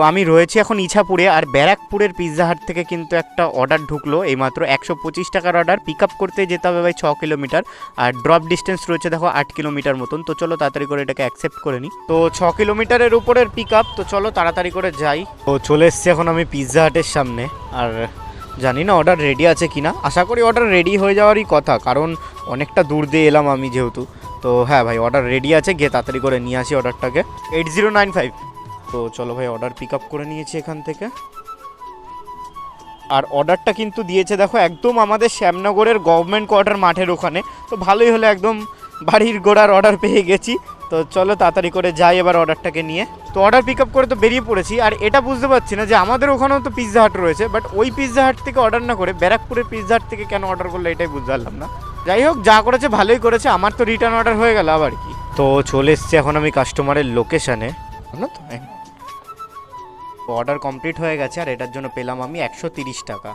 তো আমি রয়েছি এখন ইছাপুরে, আর ব্যারাকপুরের পিৎজা হাট থেকে কিন্তু একটা অর্ডার ঢুকলো এইমাত্র। 125 টাকার অর্ডার। পিক আপ করতে যেতে হবে ভাই 6 কিলোমিটার, আর ড্রপ ডিস্টেন্স রয়েছে দেখো 8 কিলোমিটার মতন। তো চলো তাড়াতাড়ি করে এটাকে অ্যাকসেপ্ট করে নিই। তো 6 কিলোমিটারের উপরের পিক আপ, তো চলো তাড়াতাড়ি করে যাই। তো চলে এসছি এখন আমি পিৎজা হাটের সামনে, আর জানি না অর্ডার রেডি আছে কিনা। আশা করি অর্ডার রেডি হয়ে যাওয়ারই কথা, কারণ অনেকটা দূর দিয়ে এলাম আমি যেহেতু। তো হ্যাঁ ভাই, অর্ডার রেডি আছে, গিয়ে তাড়াতাড়ি করে নিয়ে আসি অর্ডারটাকে। 8095। তো চলো ভাই, অর্ডার পিক আপ করে নিয়েছি এখান থেকে। আর অর্ডারটা কিন্তু দিয়েছে দেখো একদম আমাদের শ্যামনগরের গভর্নমেন্ট কোয়ার্টার মাঠের ওখানে। তো ভালোই হলো, একদম বাড়ির গোড়ার অর্ডার পেয়ে গেছি। তো চলো তাড়াতাড়ি করে যাই এবার অর্ডারটাকে নিয়ে। তো অর্ডার পিক আপ করে তো বেরিয়ে পড়েছি, আর এটা বুঝতে পারছি না যে আমাদের ওখানেও তো পিৎজা হাট রয়েছে, বাট ওই পিৎজা হাট থেকে অর্ডার না করে ব্যারাকপুরের পিৎজা হাট থেকে কেন অর্ডার করলো এটাই বুঝতে পারলাম না। যাই হোক, যা করেছে ভালোই করেছে, আমার তো রিটার্ন অর্ডার হয়ে গেল আবার কি। তো চলে এসছি এখন আমি কাস্টমারের লোকেশানে না। তো অর্ডার কমপ্লিট হয়ে গেছে, আর এটার জন্য পেলাম আমি 130 টাকা।